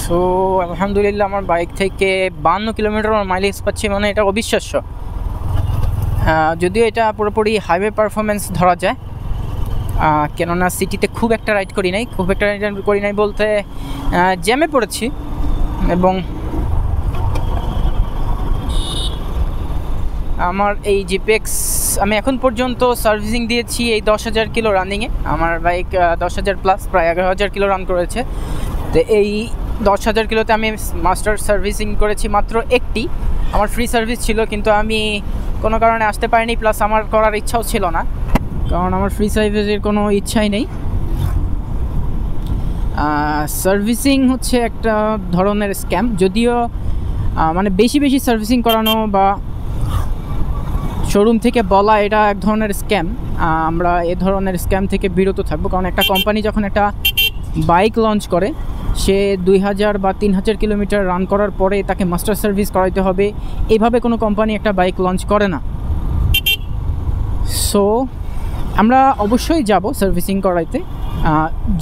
So আলহামদুলিল্লাহ আমার bike থেকে 52 কিলোমিটার মাইলেজ পাচ্ছি, মানে এটা অবিশ্বাস্য। যদিও এটা পুরোপুরি হাইওয়ে পারফরমেন্স ধরা যায়, কেননা সিটিতে খুব একটা রাইড করি নাই বলতে জ্যামে পড়েছি। এবং আমার এই জিপিএক্স আমি এখন পর্যন্ত সার্ভিসিং দিয়েছি এই 10,000 কিলো রানিংয়ে। আমার বাইক 10,000 প্লাস, প্রায় 11,000 কিলো রান করেছে। তো এই 10,000 কিলোতে আমি মাস্টার সার্ভিসিং করেছি মাত্র একটি। আমার ফ্রি সার্ভিস ছিল, কিন্তু আমি কোনো কারণে আসতে পারিনি, প্লাস আমার করার ইচ্ছাও ছিল না, কারণ আমার ফ্রি সার্ভিসের কোনো ইচ্ছাই নেই। সার্ভিসিং হচ্ছে একটা ধরনের স্ক্যাম, যদিও মানে বেশি সার্ভিসিং করানো বা শোরুম থেকে বলা এটা এক ধরনের স্ক্যাম। আমরা এ ধরনের স্ক্যাম থেকে বিরত থাকবো, কারণ একটা কোম্পানি যখন একটা বাইক লঞ্চ করে, সে 2,000 বা 3,000 কিলোমিটার রান করার পরে তাকে মাস্টার সার্ভিস করাইতে হবে, এইভাবে কোনো কোম্পানি একটা বাইক লঞ্চ করে না। সো আমরা অবশ্যই যাব সার্ভিসিং করাইতে।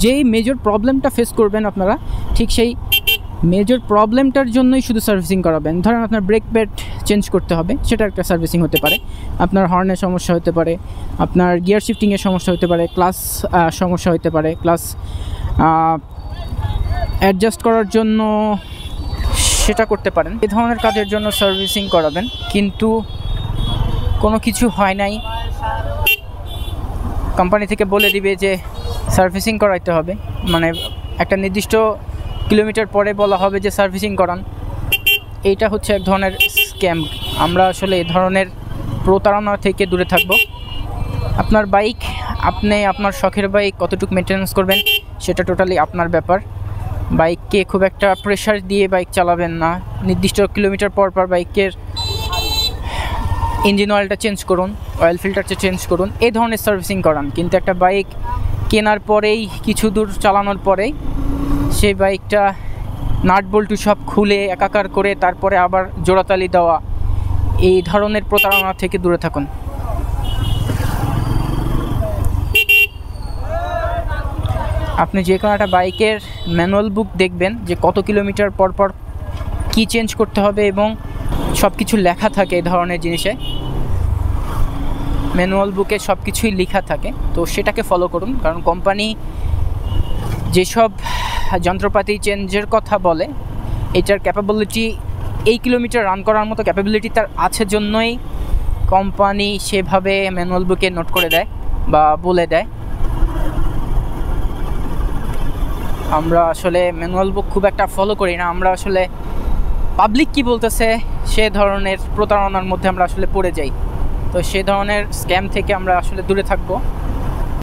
যেই মেজর প্রবলেমটা ফেস করবেন আপনারা, ঠিক সেই মেজর প্রবলেমটার জন্যই শুধু সার্ভিসিং করাবেন। ধরেন আপনার ব্রেক প্যাড চেঞ্জ করতে হবে, সেটা একটা সার্ভিসিং হতে পারে। আপনার হর্নের সমস্যা হতে পারে, আপনার গিয়ার শিফটিংয়ের সমস্যা হতে পারে, ক্লাস সমস্যা হতে পারে, ক্লাস অ্যাডজাস্ট করার জন্য সেটা করতে পারেন। এই ধরনের কাজের জন্য সার্ভিসিং করাবেন, কিন্তু কোনো কিছু হয় নাই, কোম্পানি থেকে বলে দিবে যে সার্ভিসিং করাইতে হবে, মানে একটা নির্দিষ্ট কিলোমিটার পরে বলা হবে যে সার্ভিসিং করান। এইটা হচ্ছে এক ধরনের স্ক্যাম। আমরা আসলে এই ধরনের প্রতারণা থেকে দূরে থাকব। আপনার বাইক, আপনি আপনার শখের বাইক কতটুকু মেনটেন্যান্স করবেন সেটা টোটালি আপনার ব্যাপার। বাইককে খুব একটা প্রেশার দিয়ে বাইক চালাবেন না। নির্দিষ্ট কিলোমিটার পর বাইকের ইঞ্জিন অয়েলটা চেঞ্জ করুন, অয়েল ফিল্টারটা চেঞ্জ করুন, এই ধরনের সার্ভিসিং করান। কিন্তু একটা বাইক কেনার পরেই, কিছু দূর চালানোর পরেই সেই বাইকটা নাট বল্টু সব খুলে একাকার করে তারপরে আবার জোড়াতালি দেওয়া, এই ধরনের প্রতারণা থেকে দূরে থাকুন। আপনি যে কোনো একটা বাইকের ম্যানুয়াল বুক দেখবেন যে কত কিলোমিটার পর কী চেঞ্জ করতে হবে, এবং সব কিছু লেখা থাকে এই ধরনের জিনিসে। ম্যানুয়াল বুকে সব কিছুই লেখা থাকে, তো সেটাকে ফলো করুন। কারণ কোম্পানি যেসব যন্ত্রপাতি চেঞ্জের কথা বলে, এটার ক্যাপাবিলিটি এই কিলোমিটার রান করার মতো ক্যাপাবিলিটি তার আছে জন্যই কোম্পানি সেভাবে ম্যানুয়াল বুকে নোট করে দেয় বা বলে দেয়। আমরা আসলে ম্যানুয়াল বুক খুব একটা ফলো করি না। আমরা আসলে পাবলিক কি বলতেছে সে ধরনের প্রতারণার মধ্যে আমরা আসলে পড়ে যাই। তো সে ধরনের স্ক্যাম থেকে আমরা আসলে দূরে থাকবো।